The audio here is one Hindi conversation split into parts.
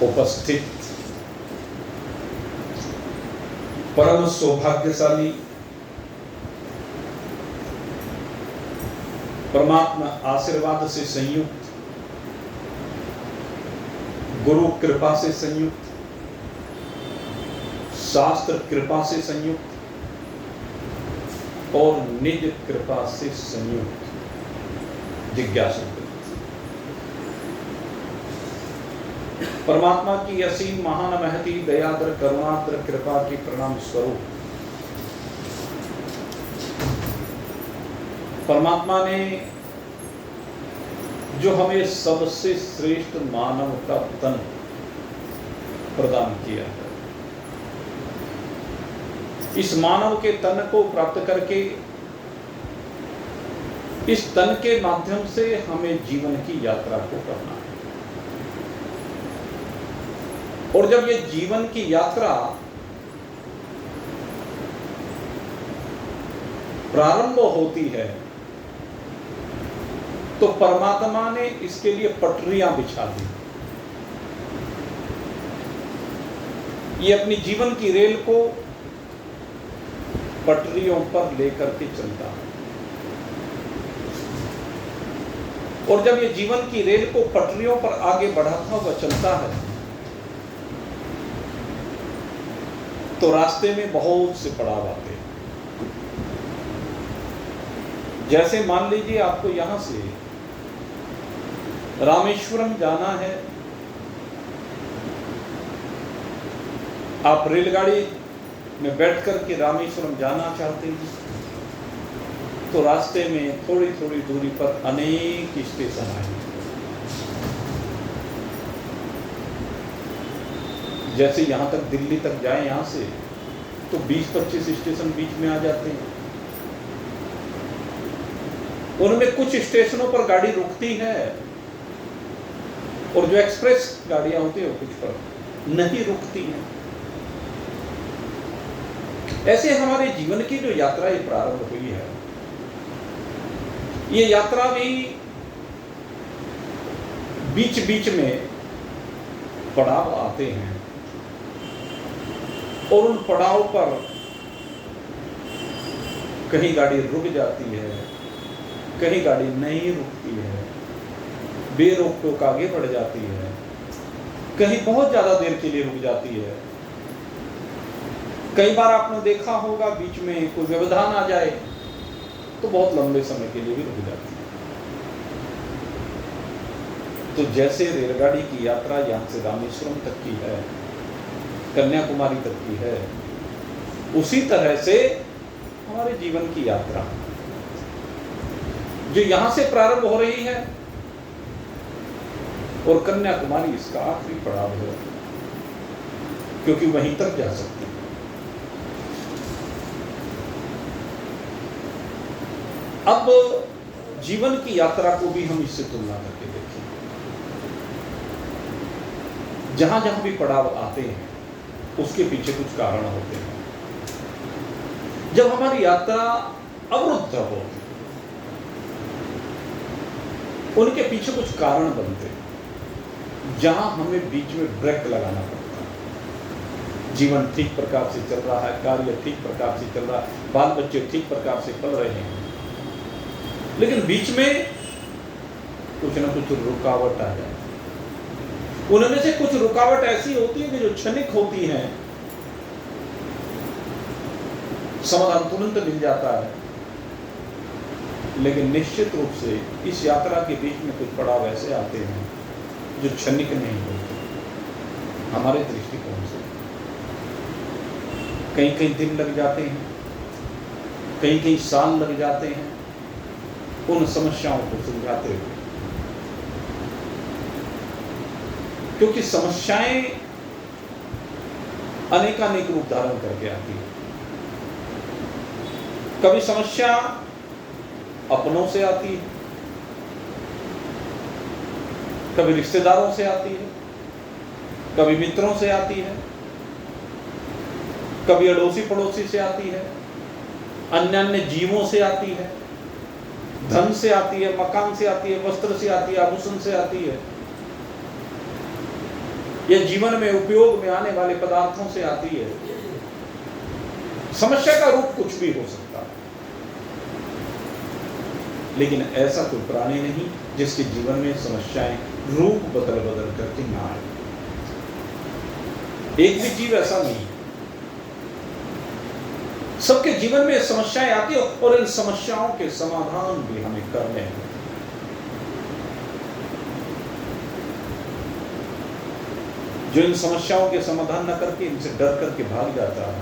उपस्थित परम सौभाग्यशाली परमात्मा आशीर्वाद से संयुक्त, गुरु कृपा से संयुक्त, शास्त्र कृपा से संयुक्त और निज कृपा से संयुक्त जिज्ञासु परमात्मा की असीम महान महती दयाद्र करुणाद्र कृपा की प्रणाम स्वरूप परमात्मा ने जो हमें सबसे श्रेष्ठ मानव का तन प्रदान किया है, इस मानव के तन को प्राप्त करके इस तन के माध्यम से हमें जीवन की यात्रा को करना है। और जब ये जीवन की यात्रा प्रारंभ होती है तो परमात्मा ने इसके लिए पटरियां बिछा दी। ये अपनी जीवन की रेल को पटरियों पर लेकर के चलता है और जब ये जीवन की रेल को पटरियों पर आगे बढ़ाता हुआ चलता है तो रास्ते में बहुत से पड़ाव आते हैं। जैसे मान लीजिए आपको यहां से रामेश्वरम जाना है, आप रेलगाड़ी में बैठ करके रामेश्वरम जाना चाहते हैं तो रास्ते में थोड़ी थोड़ी दूरी पर अनेक स्टेशन आएंगे। जैसे यहां तक दिल्ली तक जाएं यहां से तो 20-25 स्टेशन बीच में आ जाते हैं। उनमें कुछ स्टेशनों पर गाड़ी रुकती है और जो एक्सप्रेस गाड़ियां होती हैं कुछ पर नहीं रुकती हैं। ऐसे हमारे जीवन की जो यात्रा ये प्रारंभ हुई है, ये यात्रा भी बीच बीच में पड़ाव आते हैं और उन पड़ाव पर कहीं गाड़ी रुक जाती है, कहीं गाड़ी नहीं रुकती है, बेरोक टोक आगे बढ़ जाती है, कहीं बहुत ज्यादा देर के लिए रुक जाती है। कई बार आपने देखा होगा बीच में कोई व्यवधान आ जाए तो बहुत लंबे समय के लिए भी रुक जाती है। तो जैसे रेलगाड़ी की यात्रा यहां से रामेश्वरम तक की है, कन्याकुमारी तक की है, उसी तरह से हमारे जीवन की यात्रा जो यहां से प्रारंभ हो रही है और कन्याकुमारी इसका आखिरी पड़ाव है, क्योंकि वहीं तक जा सकते हैं। अब जीवन की यात्रा को भी हम इससे तुलना करके देखें। जहां जहां भी पड़ाव आते हैं उसके पीछे कुछ कारण होते हैं। जब हमारी यात्रा अवरुद्ध हो उनके पीछे कुछ कारण बनते हैं, जहां हमें बीच में ब्रेक लगाना पड़ता है। जीवन ठीक प्रकार से चल रहा है, कार्य ठीक प्रकार से चल रहा है, बाल बच्चे ठीक प्रकार से पल रहे हैं, लेकिन बीच में कुछ ना कुछ रुकावट आ जाए। उनमें से कुछ रुकावट ऐसी होती है कि जो क्षणिक होती हैं, समाधान तुरंत मिल जाता है, लेकिन निश्चित रूप से इस यात्रा के बीच में कुछ पड़ाव ऐसे आते हैं जो क्षणिक नहीं होते। हमारे दृष्टिकोण से कहीं कहीं दिन लग जाते हैं, कहीं कहीं साल लग जाते हैं उन समस्याओं को सुलझाते हुए, क्योंकि समस्याएं अनेकानेक रूप धारण करके आती है। कभी समस्या अपनों से आती है, कभी रिश्तेदारों से आती है, कभी मित्रों से आती है, कभी अड़ोसी पड़ोसी से आती है, अन्य जीवों से आती है, धन से आती है, मकान से आती है, वस्त्र से आती है, आभूषण से आती है। यह जीवन में उपयोग में आने वाले पदार्थों से आती है। समस्या का रूप कुछ भी हो सकता है, लेकिन ऐसा कोई प्राणी नहीं जिसके जीवन में समस्याएं रूप बदल बदल करके ना आए। एक भी जीव ऐसा नहीं। सबके जीवन में समस्याएं आती है और इन समस्याओं के समाधान भी हमें करने हैं। जो इन समस्याओं के समाधान न करके इनसे डर करके भाग जाता है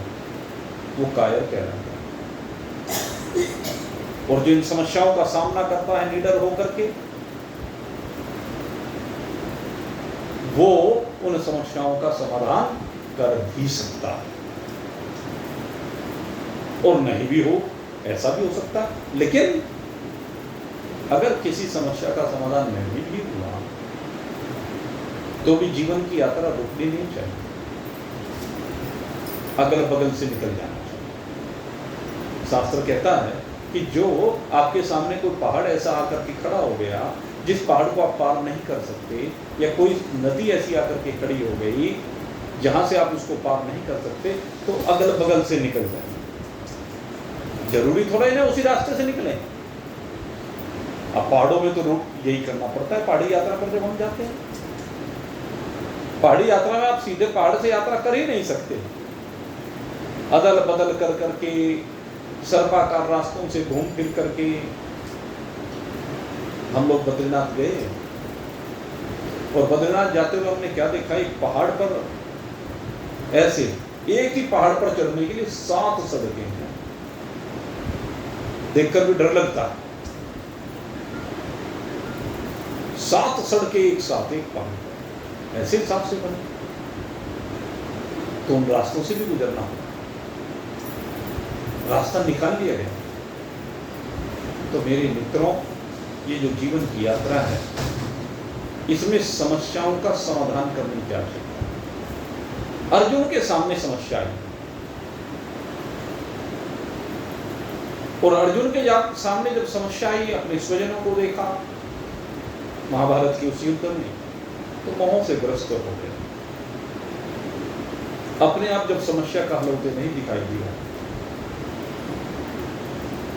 वो कायर कहलाता है, और जो इन समस्याओं का सामना करता है निडर होकर के, वो उन समस्याओं का समाधान कर भी सकता है। और नहीं भी हो, ऐसा भी हो सकता है। लेकिन अगर किसी समस्या का समाधान नहीं भी हुआ तो भी जीवन की यात्रा रुकनी नहीं चाहिए, अगल बगल से निकल जाना चाहिए। शास्त्र कहता है कि जो आपके सामने कोई पहाड़ ऐसा आकर के खड़ा हो गया जिस पहाड़ को आप पार नहीं कर सकते, या कोई नदी ऐसी आकर के खड़ी हो गई जहां से आप उसको पार नहीं कर सकते, तो अगल बगल से निकल जाए। जरूरी थोड़ा ही ना उसी रास्ते से निकले। अब पहाड़ों में तो रुक यही करना पड़ता है। पहाड़ी यात्रा पर जब हम जाते हैं, पहाड़ी यात्रा में आप सीधे पहाड़ से यात्रा कर ही नहीं सकते। अदल बदल कर करके सर्पाकार रास्तों से घूम फिर करके हम लोग बद्रीनाथ गए, और बद्रीनाथ जाते हुए हमने क्या देखा, एक पहाड़ पर ऐसे एक ही पहाड़ पर चढ़ने के लिए 7 सड़कें हैं। देखकर भी डर लगता है। 7 सड़कें एक साथ एक पहाड़ पर ऐसे हिसाब से बने, तो उन रास्तों से भी गुजरना होगा। रास्ता निकाल लिया गया। तो मेरे मित्रों, ये जो जीवन की यात्रा है, इसमें समस्याओं का समाधान करने की आवश्यकता है। अर्जुन के सामने समस्या आई, और अर्जुन के सामने जब समस्या आई, अपने स्वजनों को देखा महाभारत के उस युद्ध में, तो मोह से ग्रस्त हो गए। अपने आप जब समस्या का हल होते नहीं दिखाई दिया,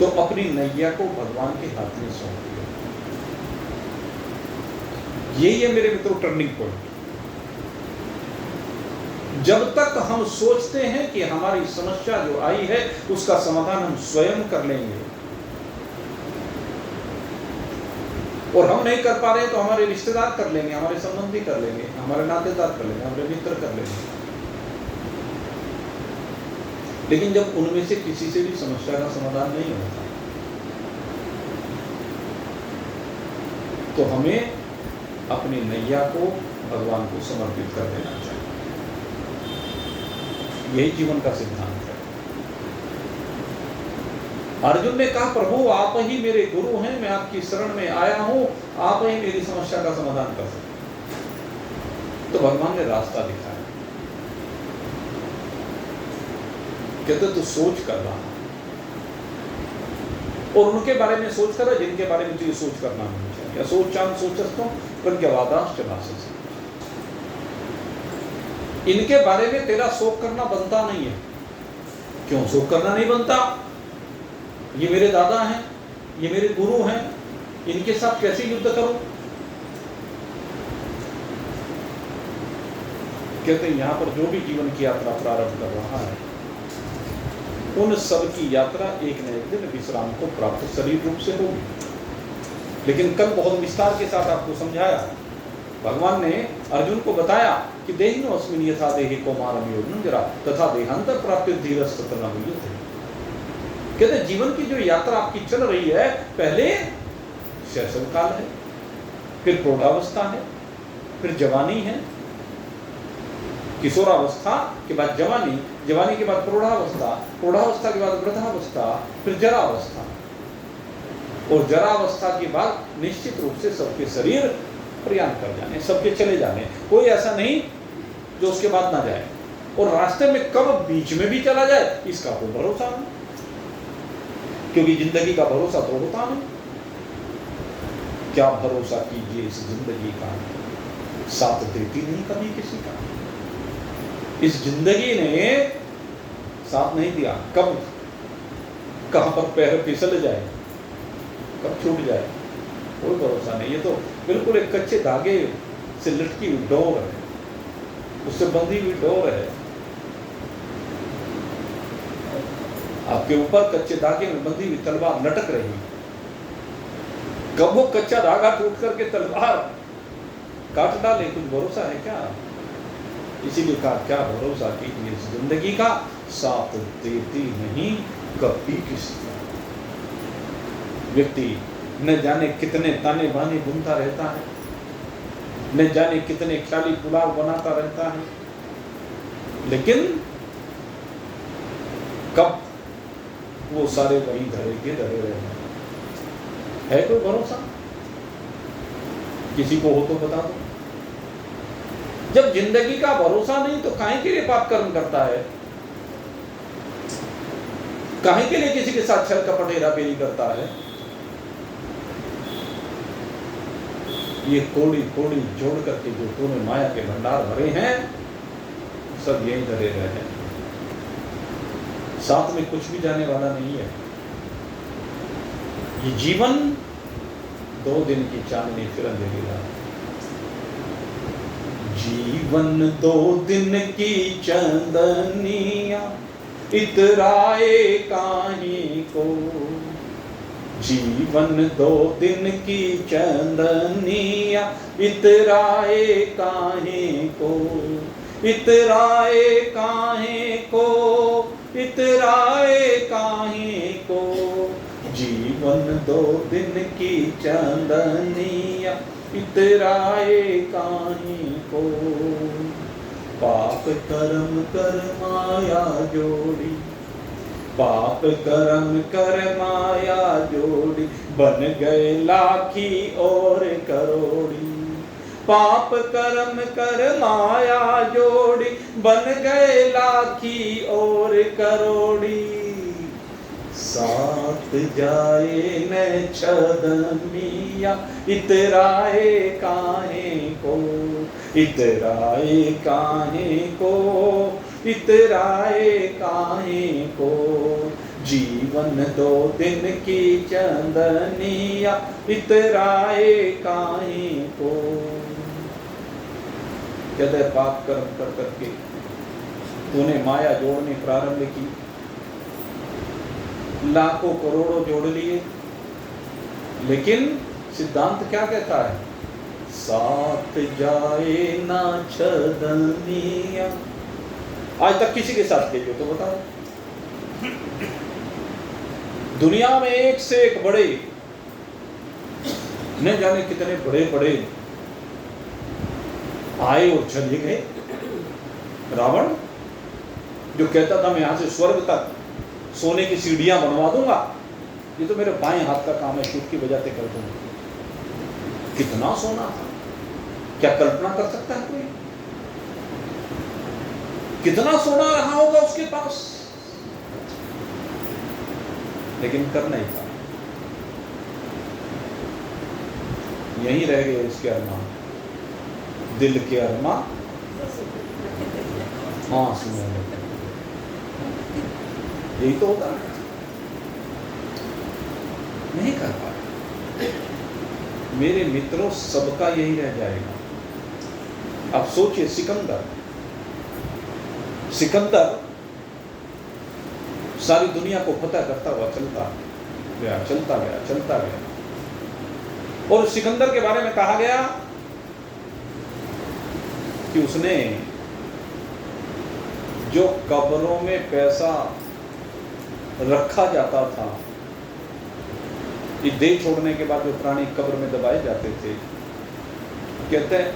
तो अपनी नैया को भगवान के हाथ में सौंप दिया। यही है मेरे मित्रों टर्निंग पॉइंट। जब तक हम सोचते हैं कि हमारी समस्या जो आई है उसका समाधान हम स्वयं कर लेंगे, और हम नहीं कर पा रहे तो हमारे रिश्तेदार कर लेंगे, हमारे संबंधी कर लेंगे, हमारे नातेदार कर लेंगे, हमारे मित्र कर लेंगे। लेकिन जब उनमें से किसी से भी समस्या का समाधान नहीं होता, तो हमें अपनी नैया को भगवान को समर्पित कर देना चाहिए। यही जीवन का सिद्धांत है। अर्जुन ने कहा, प्रभु आप ही मेरे गुरु हैं, मैं आपकी शरण में आया हूं, आप ही मेरी समस्या का समाधान कर सकते। तो भगवान ने रास्ता दिखाया। कहते तू सोच कर रहा, और उनके बारे में सोच कर रहा जिनके बारे में तुझे सोच करना नहीं चाहिए। सोचान सोचस्तु प्रज्ञावादाश्च भाषसे। इनके बारे में तेरा शोक करना बनता नहीं है। क्यों शोक करना नहीं बनता? ये मेरे दादा हैं, ये मेरे गुरु हैं, इनके साथ कैसे युद्ध करूं? कहते हैं यहां पर जो भी जीवन की यात्रा प्रारंभ कर रहा है, उन सब की यात्रा एक न एक दिन विश्राम को प्राप्त शरीर रूप से होगी। लेकिन कल बहुत विस्तार के साथ आपको समझाया, भगवान ने अर्जुन को बताया कि देहिनो अस्मिन् यथा देहि कौमारं योगनं जरा तथा देहांतर प्राप्ति धीरस्तत्र न विद्यते। कहते जीवन की जो यात्रा आपकी चल रही है, पहले शैशव काल है, फिर प्रौढ़ावस्था है, फिर जवानी है, किशोरावस्था के बाद जवानी, जवानी के बाद प्रौढ़ावस्था, प्रौढ़ावस्था के बाद वृद्धावस्था, फिर जरावस्था, और जरावस्था के बाद निश्चित रूप से सबके शरीर प्रयाण कर जाने, सबके चले जाने। कोई ऐसा नहीं जो उसके बाद ना जाए, और रास्ते में कब बीच में भी चला जाए इसका कोई भरोसा नहीं, क्योंकि जिंदगी का भरोसा तो होता नहीं। क्या भरोसा कीजिए इस जिंदगी का, साथ देती नहीं कभी किसी का। इस जिंदगी ने साथ नहीं दिया। कब कहां पर पैर फिसल जाए, कब छूट जाए, कोई भरोसा नहीं। ये तो बिल्कुल एक कच्चे धागे से लटकी हुई डोर है, उससे बंधी हुई डोर है। आपके ऊपर कच्चे धागे में बंधी हुई तलवार लटक रही, कब वो कच्चा धागा टूट करके तलवार काट डाले, कुछ भरोसा है क्या? इसीलिए कहा क्या भरोसा कीजिए इस जिंदगी का, साथ देती नहीं कभी किसी का। व्यक्ति न जाने कितने ताने बाने बुनता रहता है, न जाने कितने ख्याली पुलाव बनाता रहता है, लेकिन कब वो सारे वहीं धरे के धरे रहे हैं। है कोई भरोसा? किसी को हो तो बता दो। जब जिंदगी का भरोसा नहीं तो काहे के लिए पाप कर्म करता है? काहे के लिए किसी के साथ छल कपट हेराफेरी करता है? ये कोड़ी कोड़ी जोड़ करके जो तूने माया के भंडार भरे हैं, सब यही धरे रहे हैं। साथ में कुछ भी जाने वाला नहीं है। ये जीवन 2 दिन की चांदनी फिर अंधेरी रात। जीवन 2 दिन की चांदनिया, इतराए काहे को। जीवन 2 दिन की चांदनिया, इतराए काहे को। इतराए काहे को, इतराए काहे को। जीवन 2 दिन की चांदनिया, इतराए काहे को। पाप कर्म कर माया जोड़ी, पाप कर्म कर माया जोड़ी, बन गए लाखी और करोड़ी। पाप कर्म कर माया जोड़ी, बन गए लाखी और करोड़ी। साथ जाए न छदनिया, इतराए काहे को। इतराए काहे को, इतराए काहे को। जीवन 2 दिन की चांदनिया, इतराए काहे को। कहते पाप कर्म कर करके तूने माया जोड़नी प्रारंभ की, लाखों करोड़ों जोड़ लिए, लेकिन सिद्धांत क्या कहता है? साथ जाए ना छदनिया। आज तक किसी के साथ किए तो बताओ। दुनिया में एक से एक बड़े, न जाने कितने बड़े बड़े आए और चले गए। रावण जो कहता था मैं यहां से स्वर्ग तक सोने की सीढ़ियां बनवा दूंगा, ये तो मेरे बाएं हाथ का काम है, चुटकी बजाते कर दूंगा। कितना सोना था, क्या कल्पना कर सकता है कोई? कितना सोना रहा होगा उसके पास, लेकिन कर नहीं पाया। यहीं रह गए उसके अरमान, दिल के अरमान। हाँ सुनो, यही तो होता है, नहीं कर पाए। मेरे मित्रों, सबका यही रह जाएगा। अब सोचिए, सिकंदर सारी दुनिया को फतह करता हुआ चलता गया। और सिकंदर के बारे में कहा गया कि उसने जो कब्रों में पैसा रखा जाता था, ये देह छोड़ने के बाद जो प्राणी कब्र में दबाए जाते थे, कहते हैं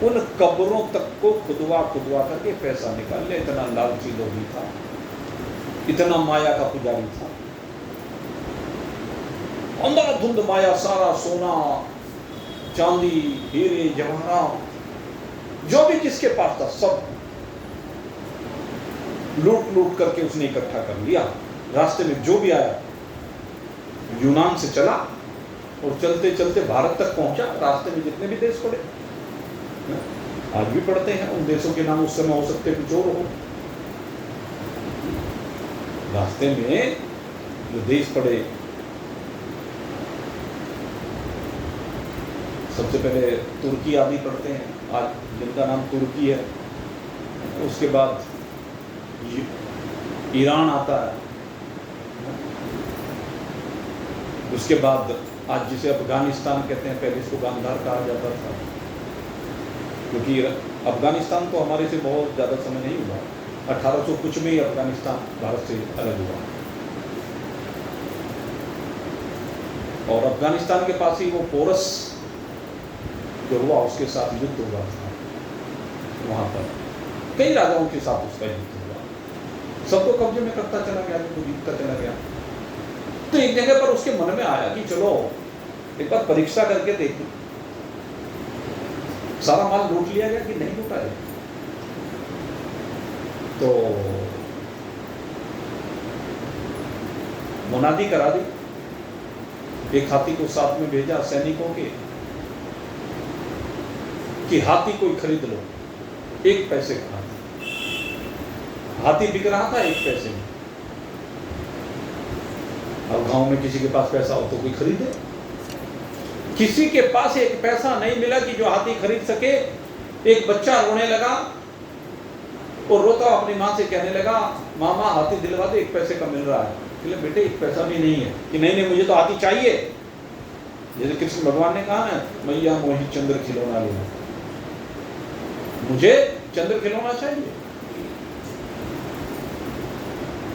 उन कब्रों तक को खुदवा करके पैसा निकाल ले। इतना लालची लोभी था, इतना माया का पुजारी था। अंधाधुंध माया, सारा सोना चांदी हीरे जवाहरात जो भी जिसके पास था सब लूट करके उसने इकट्ठा कर लिया। रास्ते में जो भी आया, यूनान से चला और चलते चलते भारत तक पहुंचा। रास्ते में जितने भी देश पड़े, आज भी पढ़ते हैं। उन देशों के नाम उस समय हो सकते कुछ और हो। रास्ते में जो देश पड़े, सबसे पहले तुर्की आदि पढ़ते हैं, आज जिनका नाम तुर्की है। उसके बाद ईरान आता है। उसके बाद आज जिसे अफगानिस्तान कहते हैं, पहले इसको गांधार कहा जाता था, क्योंकि अफगानिस्तान तो हमारे से बहुत ज़्यादा समय नहीं हुआ। 1800 कुछ में ही अफगानिस्तान भारत से अलग हुआ, और अफगानिस्तान के पास ही वो पोरस जो हुआ, उसके साथ युद्ध हुआ था। वहाँ पर कई राजाओं के साथ उसका युद्ध हुआ, सबको कब्जे में करता चला गया, तो जीतता चला गया। तो एक जगह पर उसके मन में आया कि चलो एक बार परीक्षा करके देखो, सारा माल लूट लिया गया कि नहीं लूटा है। तो मुनादी करा दी, एक हाथी को साथ में भेजा सैनिकों के कि हाथी कोई खरीद लो, 1 पैसे का हाथी बिक रहा था 1 पैसे में। अब गांव में किसी के पास पैसा हो तो कोई खरीदे, किसी के पास 1 पैसा नहीं मिला कि जो हाथी खरीद सके। एक बच्चा रोने लगा और रोता अपनी माँ से कहने लगा, मामा हाथी दिलवा दे, 1 पैसे का मिल रहा है। बोले बेटे 1 पैसा भी नहीं है। कि नहीं मुझे तो हाथी चाहिए। जैसे कृष्ण भगवान ने कहा ना, मैया मोही चंद्र खिलौना लेना, मुझे चंद्र खिलौना चाहिए।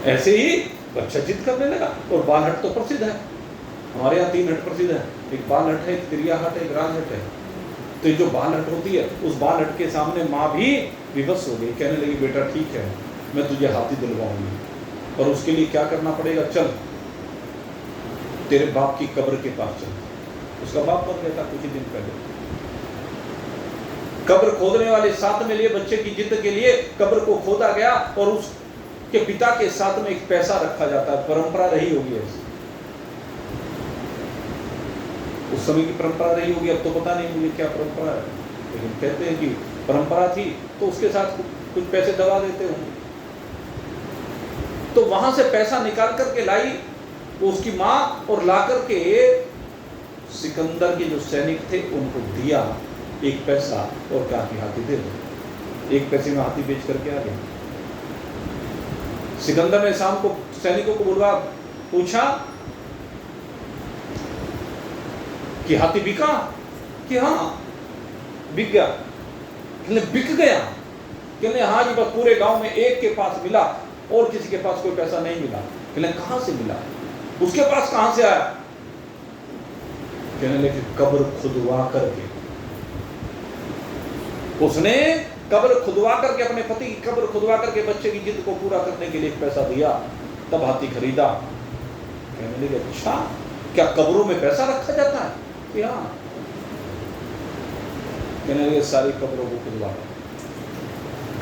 ऐसे ही बच्चा जिद करने लगा। और बाल हट तो प्रसिद्ध है, हमारे यहाँ 3 हट प्रसिद्ध है, एक बाल हट है, एक त्रिया हट है, एक राज हट है। तो जो बाल हट होती है, उस बाल हट के सामने माँ भी विवश हो गई, कहने लगी बेटा ठीक है, मैं तुझे हाथी दिलवाऊंगी, और उसके लिए क्या करना पड़ेगा, चल तेरे बाप की कब्र के पास चल। उसका बाप मर गया था कुछ ही दिन पहले। कब्र खोदने वाले साथ में लिए बच्चे की जिद के लिए कब्र को खोदा गया, और उसके पिता के साथ में 1 पैसा रखा जाता है। परंपरा रही होगी ऐसी, उस समय की परंपरा रही होगी, अब तो पता नहीं मुझे क्या परंपरा है, लेकिन कहते हैं कि परंपरा थी। तो उसके साथ कुछ पैसे दबा देते होंगे। तो वहां से पैसा निकाल करके लाई वो उसकी माँ, और ला करके सिकंदर के जो सैनिक थे उनको दिया 1 पैसा, और कहा कि हाथी दे दो। 1 पैसे में हाथी बेच करके आ गया। सिकंदर ने शाम को सैनिकों को बुलवा पूछा कि हाथी बिका, कि हाँ बिक गया। कहने बिक गया, कहने हाँ जी, बस पूरे गांव में एक के पास मिला और किसी के पास कोई पैसा नहीं मिला। कहने कहां से मिला, उसके पास कहां से आया? कहने लगे कब्र खुदवा करके। उसने कब्र खुदवा करके, अपने पति की कब्र खुदवा करके बच्चे की जिद को पूरा करने के लिए 1 पैसा दिया, तब हाथी खरीदा। कहने लगे अच्छा, क्या कब्रों में पैसा रखा जाता है? कि हाँ। कहने लगे सारी कब्रों को खुदवा,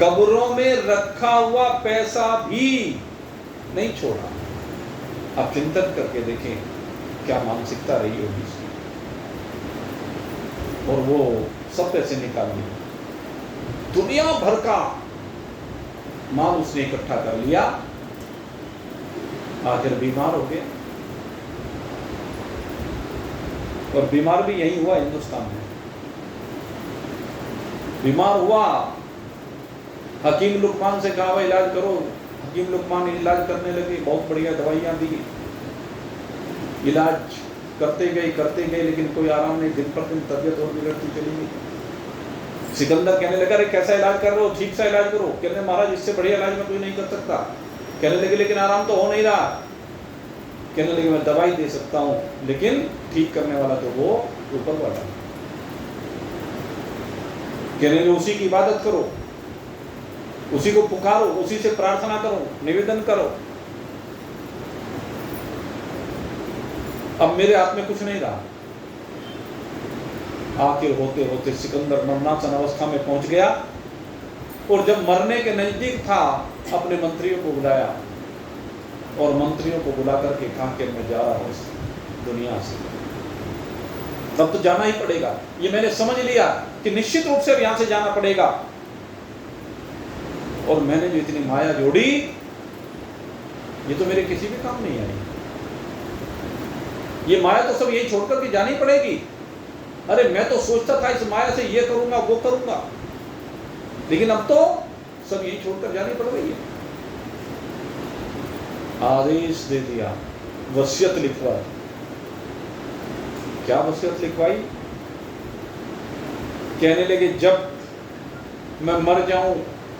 कब्रों में रखा हुआ पैसा भी नहीं छोड़ा। आप चिंतन करके देखें क्या मानसिकता रही होगी इसकी। और वो सब पैसे निकाल लिए, दुनिया भर का माल उसने इकट्ठा कर लिया, आखिर बीमार हो गए। और बीमार भी यही हुआ हिंदुस्तान में। बीमार हुआ, हकीम लुकमान से कहा भाई इलाज करो। हकीम लुकमान इलाज करने लगे, बहुत बढ़िया दवाइयाँ दी, इलाज करते गए, लेकिन कोई आराम नहीं। दिन पर दिन तबीयत और बिगड़ती चली गई। सिकंदर कहने लगा अरे कैसा इलाज कर रहे हो, ठीक सा इलाज करो। कहने महाराज इससे बढ़िया इलाज मैं कोई नहीं कर सकता। कहने लगे लेकिन आराम तो हो नहीं रहा। कहने लगे मैं दवाई दे सकता हूँ, लेकिन ठीक करने वाला तो वो ऊपर वाला। कहने लगे उसी की इबादत करो, उसी को पुकारो, उसी से प्रार्थना करो, निवेदन करो। अब मेरे हाथ में कुछ नहीं रहा। आखिर होते होते सिकंदर मरणासन अवस्था में पहुंच गया, और जब मरने के नजदीक था अपने मंत्रियों को बुलाया, और मंत्रियों को बुला करके कहा कि मैं जा रहा हूं इस दुनिया से। तब तो जाना ही पड़ेगा। ये मैंने समझ लिया कि निश्चित रूप से यहां से जाना पड़ेगा। और मैंने जो इतनी माया जोड़ी, ये तो मेरे किसी भी काम नहीं आई। ये माया तो सब यही छोड़कर के जानी पड़ेगी। अरे मैं तो सोचता था इस माया से ये करूंगा वो करूंगा, लेकिन अब तो सब यही छोड़कर जानी पड़ रही है। आदेश दे दिया, वसीयत लिखवा। क्या वसीयत लिखवाई? कहने लगे जब मैं मर जाऊं,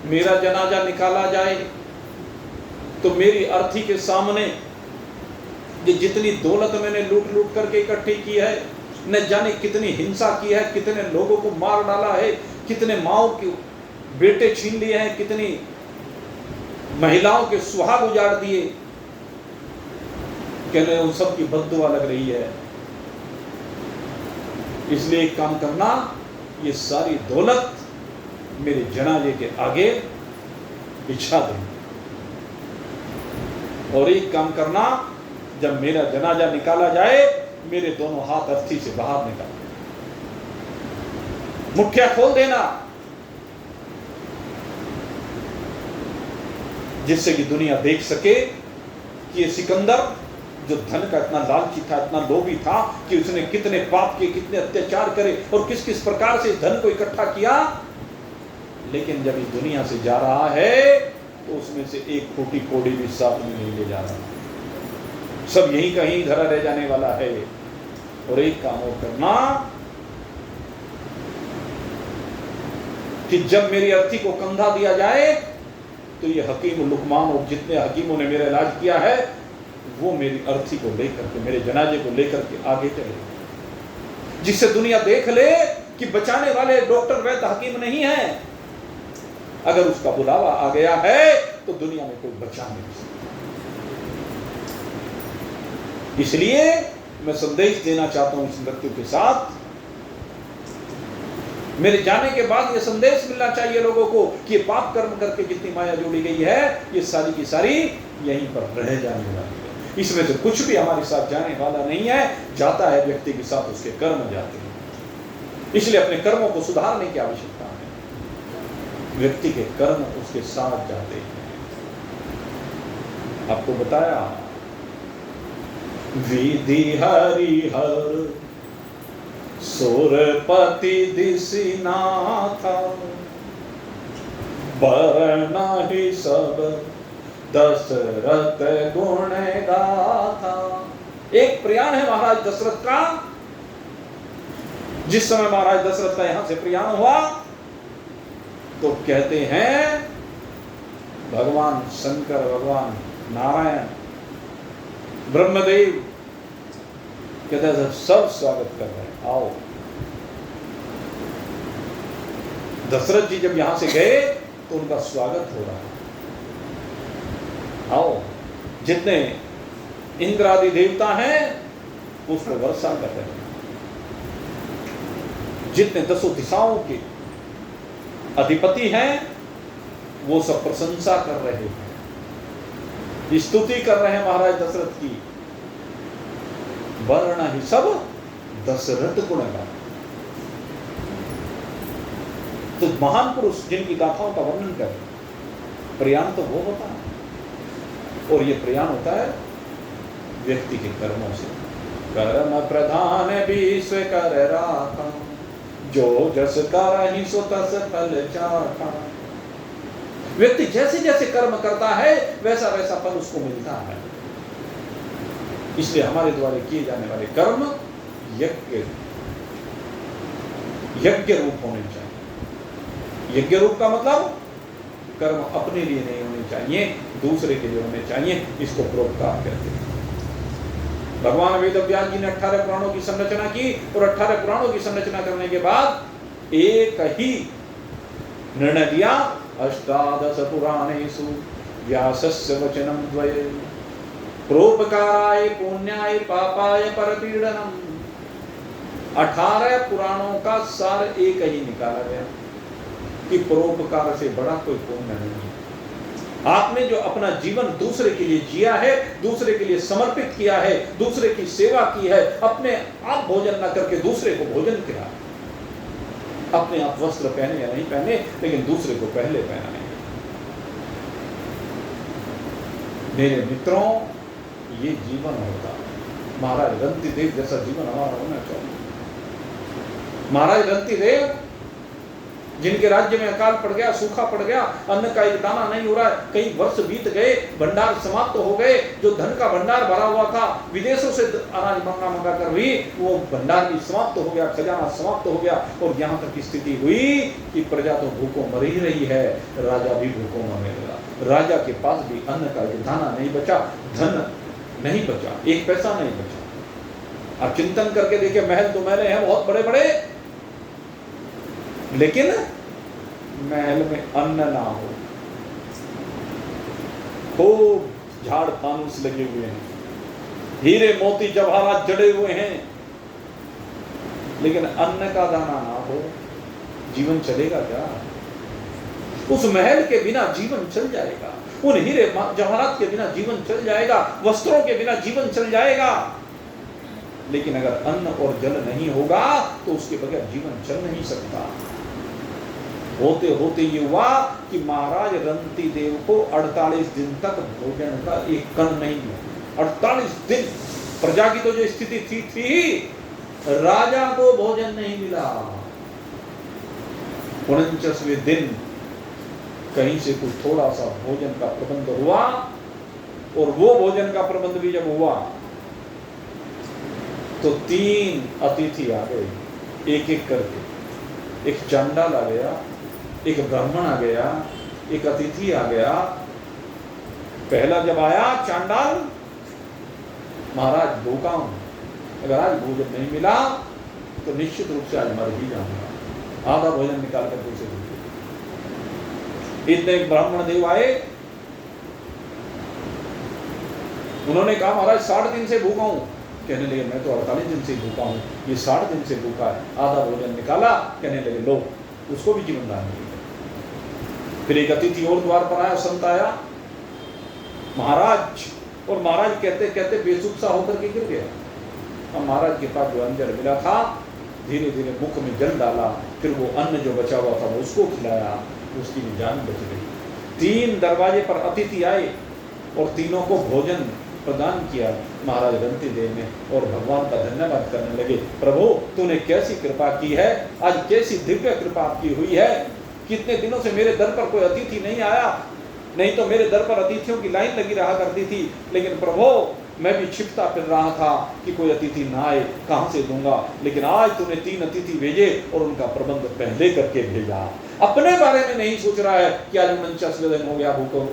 मेरा जनाजा निकाला जाए, तो मेरी अर्थी के सामने ये जितनी दौलत मैंने लूट लूट करके इकट्ठी की है, न जाने कितनी हिंसा की है, कितने लोगों को मार डाला है, कितने माओ के बेटे छीन लिए हैं, कितनी महिलाओं के सुहाग उजाड़ दिए, कहने उन सब की बद्दुआ लग रही है। इसलिए एक काम करना, ये सारी दौलत मेरे जनाजे के आगे बिछा दें, और एक काम करना, जब मेरा जनाजा निकाला जाए, मेरे दोनों हाथ अर्थी से बाहर निकाल, मुठ्ठियां खोल देना, जिससे कि दुनिया देख सके कि ये सिकंदर जो धन का इतना लालची था, इतना लोभी था कि उसने कितने पाप किए, कितने अत्याचार करे और किस किस प्रकार से इस धन को इकट्ठा किया, लेकिन जब इस दुनिया से जा रहा है तो उसमें से एक फूटी कोड़ी भी साथ में नहीं ले जा रहा, सब यहीं कहीं धरा रह जाने वाला है। और एक काम और करना कि जब मेरी अर्थी को कंधा दिया जाए, तो ये हकीम लुकमान और जितने हकीमों ने मेरा इलाज किया है, वो मेरी अर्थी को लेकर के, मेरे जनाजे को लेकर के आगे चले, जिससे दुनिया देख ले कि बचाने वाले डॉक्टर वैद्य हकीम नहीं है। अगर उसका बुलावा आ गया है तो दुनिया में कोई बचा नहीं सकता। इसलिए मैं संदेश देना चाहता हूं इस मृत्यु के साथ, मेरे जाने के बाद ये संदेश मिलना चाहिए लोगों को कि पाप कर्म करके जितनी माया जोड़ी गई है, ये सारी की सारी यहीं पर रह जाने वाली है। इसमें से कुछ भी हमारे साथ जाने वाला नहीं है, जाता है व्यक्ति के साथ उसके कर्म जाते हैं। इसलिए अपने कर्मों को सुधारने की आवश्यकता है, व्यक्ति के कर्म उसके साथ जाते हैं। आपको बताया विधि हरिहर सुरपति दिसिनाथ, बरना ही सब दशरथ गुण गाथा। एक प्रयाण है महाराज दशरथ का। जिस समय महाराज दशरथ का यहां से प्रयाण हुआ, तो कहते हैं भगवान शंकर, भगवान नारायण, ब्रह्मदेव कहते हैं सब स्वागत कर रहे हैं, आओ। दशरथ जी जब यहां से गए तो उनका स्वागत हो रहा है, आओ। जितने इंद्र आदि देवता हैं पुष्प वर्षा कर रहे हैं, जितने दसों दिशाओं के अधिपति हैं वो सब प्रशंसा कर रहे हैं, स्तुति कर रहे हैं महाराज दशरथ की। वर्ण ही सब दशरथ गुण गाथा। तो महान पुरुष जिनकी गाथाओं का वर्णन करें, प्रयाण तो वो होता है, और ये प्रयाण होता है व्यक्ति के कर्मों से। कर्म प्रधान विश्व कर राखा, जो जस करहि सो तस फल चाखा। व्यक्ति जैसे जैसे कर्म करता है वैसा वैसा फल उसको मिलता है। इसलिए हमारे द्वारा किए जाने वाले कर्म यज्ञ रूप होने चाहिए। यज्ञ रूप का मतलब कर्म अपने लिए नहीं होने चाहिए, दूसरे के लिए होने चाहिए। इसको परोपकार कहते हैं। भगवान वेदव्यास जी ने 18 पुराणों की संरचना की, और 18 पुराणों की संरचना करने के बाद एक ही निर्णय दिया, अष्टादश पुराणेषु व्यासस्य वचनं द्वये, परोपकाराय पुण्याय पापाय परपीडनम। 18 पुराणों का सार एक ही निकाला गया कि परोपकार से बड़ा कोई पुण्य नहीं है। आपने जो अपना जीवन दूसरे के लिए जिया है, दूसरे के लिए समर्पित किया है, दूसरे की सेवा की है, अपने आप भोजन न करके दूसरे को भोजन किया, अपने आप वस्त्र पहने या नहीं पहने, लेकिन दूसरे को पहले पहनाए। मेरे मित्रों, ये जीवन होता। महाराज रंतिदेव जैसा जीवन हमारा होना चाहिए। महाराज रंतिदेव जिनके राज्य में अकाल पड़ गया, सूखा पड़ गया, अन्न का एक दाना नहीं हो रहा है, कई वर्ष बीत गए, भंडार समाप्त हो गए, जो धन का भंडार भरा हुआ था, विदेशों से अनाज मंगा कर भी वो भंडार भी समाप्त हो गया, खजाना समाप्त हो गया, और यहाँ तक स्थिति हुई कि प्रजा तो भूखों मर ही रही है, राजा भी भूखों मरने लगा। राजा के पास भी अन्न का एक दाना नहीं बचा, धन नहीं बचा, एक पैसा नहीं बचा। आप चिंतन करके देखिए, महल तो महल हैं बहुत बड़े बड़े, लेकिन महल में अन्न ना हो, खूब झाड़ फानूस लगे हुए हैं, हीरे मोती जवाहरात जड़े हुए हैं, लेकिन अन्न का दाना ना हो, जीवन चलेगा क्या? उस महल के बिना जीवन चल जाएगा, उन हीरे जवाहरात के बिना जीवन चल जाएगा, वस्त्रों के बिना जीवन चल जाएगा, लेकिन अगर अन्न और जल नहीं होगा तो उसके बगैर जीवन चल नहीं सकता। होते होते ये हुआ कि महाराज रंतिदेव को 48 दिन तक भोजन का एक कण नहीं मिला। 48 दिन प्रजा की तो जो स्थिति थी, राजा को भोजन नहीं मिला। 49वें दिन कहीं से कुछ थोड़ा सा भोजन का प्रबंध हुआ, और वो भोजन का प्रबंध भी जब हुआ तो 3 अतिथि आ गए, एक एक करके। एक चांडाल आ गया, एक ब्राह्मण आ गया, एक अतिथि आ गया। पहला जब आया चांडाल, महाराज भूखा हूं, अगर आज भोजन नहीं मिला तो निश्चित रूप से आज मर ही जाऊंगा, आधा भोजन निकाल कर दूसरे दिन। इतने एक ब्राह्मण देव आए, उन्होंने कहा महाराज 60 दिन से भूखा हूं। कहने लगे मैं तो 48 दिन से भूखा हूं, ये 60 दिन से भूखा है। आधा भोजन निकाला, कहने लगे लो, उसको भी जीवन दान मिल गया। फिर एक अतिथि और द्वार पर आया, संत आया, महाराज, और महाराज कहते कहते बेसुध सा होकर के गिर गया। अब महाराज के पास जो अंजर मिला था, धीरे धीरे मुख में जल डाला, फिर वो अन्न जो बचा हुआ था वो उसको खिलाया, उसकी भी जान बच गई। 3 दरवाजे पर अतिथि आए और तीनों को भोजन प्रदान किया महाराज रंतिदेव ने, और भगवान का धन्यवाद करने लगे, प्रभु तूने कैसी कृपा की है, आज कैसी दिव्य कृपा आपकी हुई है। कितने दिनों से मेरे दर पर कोई अतिथि नहीं आया, नहीं तो मेरे दर पर अतिथियों की लाइन लगी रहा करती थी, लेकिन प्रभु मैं भी छिपता फिर रहा था कि कोई अतिथि ना आए, कहां से दूंगा, लेकिन आज तूने 3 अतिथि भेजे और उनका प्रबंध पहले करके भेजा। अपने बारे में नहीं सोच रहा है कि आज 49वें दिन हो गया भूखों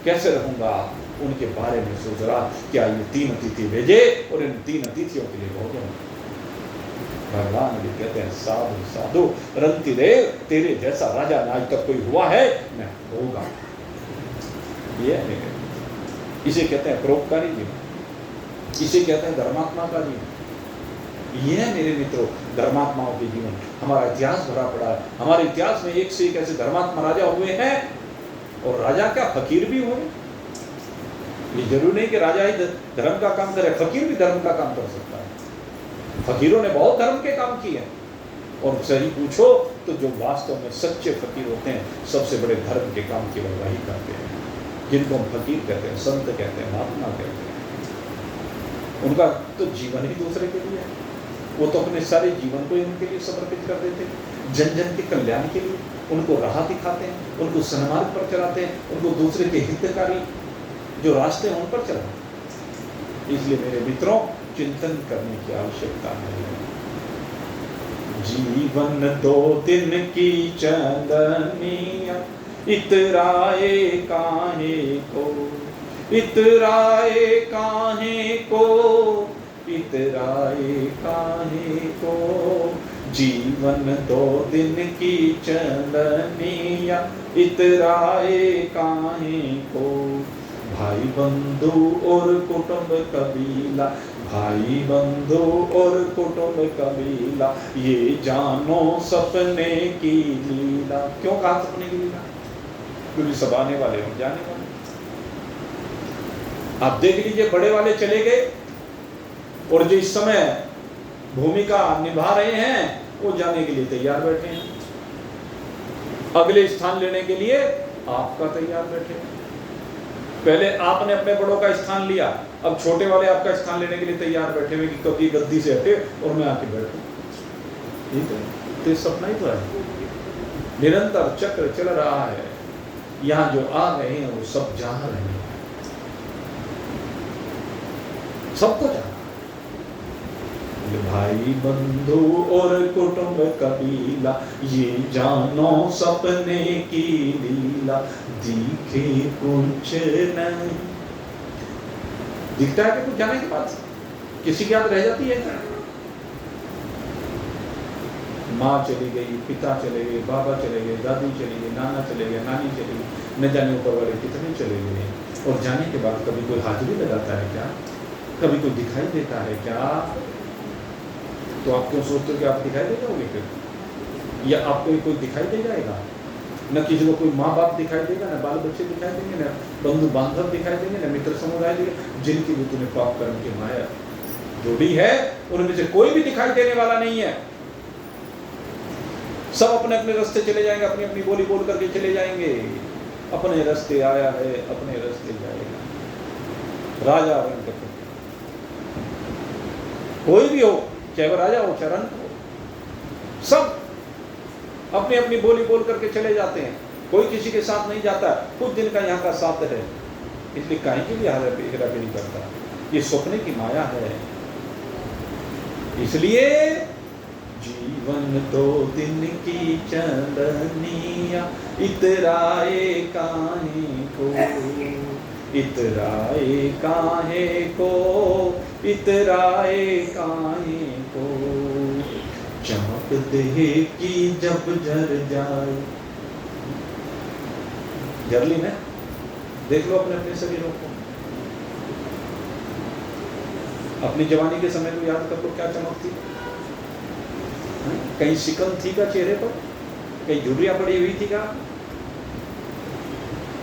कैसे रहूंगा, उनके बारे में सोच रहा क्या ये 3 अतिथि भेजे और इन 3 अतिथियों के लिए भोजन। भगवान भी कहते हैं साधु साधु रंतिदेव, तेरे जैसा राजा ना आज तक कोई हुआ है, मैं होगा। ये है, इसे कहते हैं परोपकारी जीवन, इसे कहते हैं धर्मात्मा का जीवन। ये है मेरे मित्रों धर्मात्माओं के जीवन। हमारा इतिहास भरा पड़ा है, हमारे इतिहास में एक से एक ऐसे धर्मात्मा राजा हुए हैं, और राजा क्या फकीर भी हुए। ये जरूर नहीं कि राजा ही धर्म का काम करे, फकीर भी धर्म का काम कर सकता है। फकीरों ने बहुत धर्म के काम किए, और सही पूछो तो जो वास्तव में सच्चे फकीर होते हैं, सबसे बड़े धर्म के काम केवल वही करते हैं, जिनको हम फकीर कहते हैं, संत कहते हैं, महात्मा कहते हैं। उनका तो जीवन ही दूसरे के लिए है, वो तो अपने सारे जीवन को उनके लिए समर्पित कर देते हैं, जन जन के कल्याण के लिए। उनको राह दिखाते हैं, उनको सन्मार्ग पर चलाते हैं, उनको दूसरे के हितकारी जो रास्ते हैं उन पर चलाते। इसलिए मेरे मित्रों चिंतन करने की आवश्यकता है। जीवन 2 दिन की चंदनिया, इतराए काहे को, इतराए काहे को, इतराए काहे को। जीवन 2 दिन की चंदनिया, इतराए काहे को। भाई बंधु और कुटुंब कबीला, भाई बंधु और कुटुंब कबीला, ये जानो सपने की लीला। क्यों कहा सपने की लीला? क्योंकि सब आने वाले हम जाने वाले। आप देख लीजिए, बड़े वाले चले गए और जो इस समय भूमिका निभा रहे हैं वो जाने के लिए तैयार बैठे हैं, अगले स्थान लेने के लिए आपका तैयार बैठे हैं। पहले आपने अपने बड़ों का स्थान लिया, अब छोटे वाले आपका स्थान लेने के लिए तैयार बैठे हुए कि कभी गद्दी से हटे और मैं आके बैठूं। ठीक है, तो सपना ही तो है, निरंतर चक्र चल रहा है। यहाँ जो आ रहे हैं वो सब जा रहे हैं, सबको जा। भाई बंधु और कुटुंब कबीला, ये जानो सपने की लीला, दिखे कुछ नहीं। दिखता है कि कुछ जाने के बाद किसी की याद रह जाती है क्या? माँ चली गई, पिता चले गए, बाबा चले गए, दादी चली गई, नाना चले गए, नानी चली गई, न जाने ऊपर वाले कितने चले गए। और जाने के बाद कभी कोई हाजिरी लगाता है क्या? कभी कोई दिखाई देता है क्या? तो आप क्यों सोचते हो कि आप दिखाई दे जाओगे फिर? या आपको कोई दिखाई दे जाएगा? न किसी को कोई माँ बाप दिखाई देगा, न बाल बच्चे दिखाई देंगे, न बंधु बांधव दिखाई देंगे, न मित्र समुदाय देंगे, जिनकी भी तुम्हें पाप कर्म की माया जोड़ी है उनमें से कोई भी दिखाई देने वाला नहीं है। सब अपने अपने रास्ते चले जाएंगे, अपनी अपनी बोली बोल करके चले जाएंगे। अपने रास्ते आया है, अपने रास्ते जाएगा। राजा रंग कोई भी हो, चाहे वो राजा हो चाहे रंग हो, सब अपनी अपनी बोली बोल करके चले जाते हैं। कोई किसी के साथ नहीं जाता। कुछ दिन का यहाँ का साथ है, इसलिए कहीं की भी हेराफेरी नहीं करता। ये सपने की माया है। इसलिए जीवन दो दिन की चंदनिया, इतराए काहे को, इतराए काहे को, इतराए काहे को, चमक दे की जब झर जाए। जर्ली ने देख लो अपने अपने शरीरों को, अपनी जवानी के समय को याद कर लो, क्या चमक थी? कहीं शिकन थी का चेहरे पर? कहीं झुर्रियां पड़ी हुई थी का?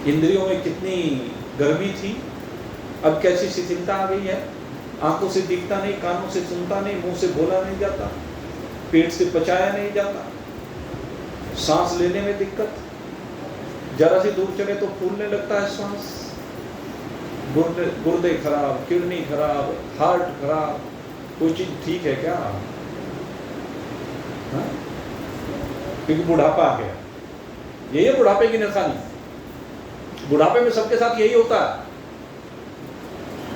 इंद्रियों में कितनी गर्मी थी? अब कैसी शिथिलता आ गई है। आंखों से दिखता नहीं, कानों से सुनता नहीं, मुंह से बोला नहीं जाता, पेट से पचाया नहीं जाता, सांस लेने में दिक्कत, जरा सी दूर चले तो फूलने लगता है सांस, गुर्दे खराब, किडनी खराब, हार्ट खराब। कोई चीज ठीक है क्या? क्योंकि बुढ़ापा आ गया। यही है बुढ़ापे की निशानी। बुढ़ापे में सबके साथ यही होता है।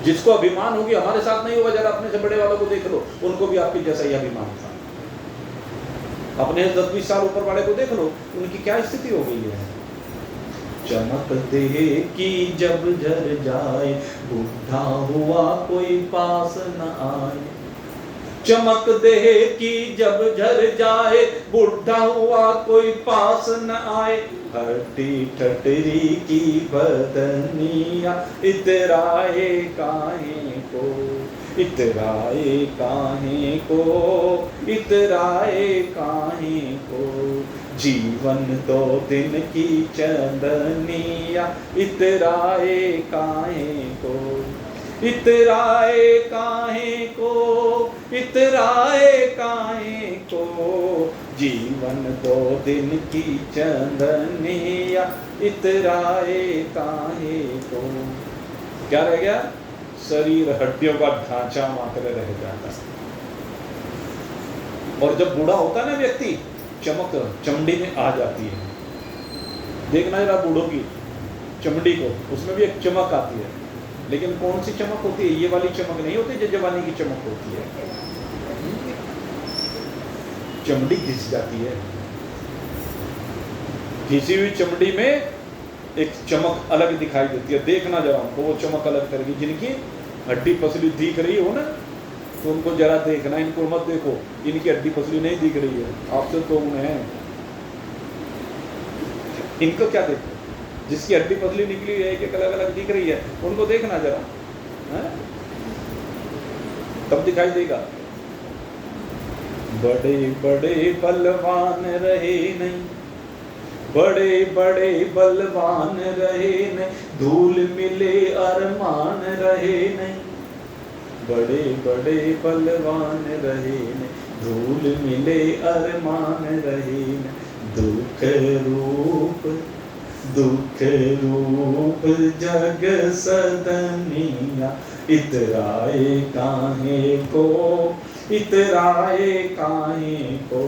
जिसको अभिमान होगी, हमारे साथ नहीं होगा। जरा अपने से बड़े वालों को देख लो, उनको भी आपके जैसा ही अभिमान था। अपने 10-20 साल ऊपर वाले को देख लो, उनकी क्या स्थिति हो गई है। चमक दे कि जब झर जाए, बूढ़ा हुआ कोई पास न आए। चमक दे कि जब झर जाए, बूढ़ा हुआ कोई पास न आए। हट्टी ठटरी की बदनिया, इतराए काहे को, इतराए काहे को, इतराए काहे को। जीवन दो दिन की चंदनिया, इतराए काहे को, इतराए काहे को, इतराए काहे को। जीवन दो दिन की चंदनिया, इतराए काहे को। क्या रह गया? शरीर हड्डियों का ढांचा मात्र रह जाता। और जब बूढ़ा होता है ना व्यक्ति, चमक चमड़ी में आ जाती है। देखना जरा बूढ़ों की चमड़ी को, उसमें भी एक चमक आती है। लेकिन कौन सी चमक होती है? ये वाली चमक नहीं होती जो जवानी की चमक होती है। चमड़ी घिस जाती है। घिसी हुई चमड़ी में एक चमक अलग दिखाई देती है। देखना जरा हमको वो चमक अलग करेगी। जिनकी हड्डी पसली दिख रही हो ना, तो उनको जरा देखना, इनको मत देखो, इनकी हड्डी पसली नहीं दिख रही है। आपसे तो उन्हें, इनको क्या देखो? जिसकी हड्डी पतली निकली है, एक अलग अलग दिख रही है, उनको देखना जरा, तब दिखाई देगा। बड़े बड़े बलवान रहे नहीं, बड़े बड़े बलवान रहे नहीं, धूल मिले अरमान रहे नहीं। बड़े बड़े बलवान रहे नहीं, धूल मिले अरमान रहे नहीं। दुख रूप जग सदनिया, इतराए काहे को, इतराए काहे को।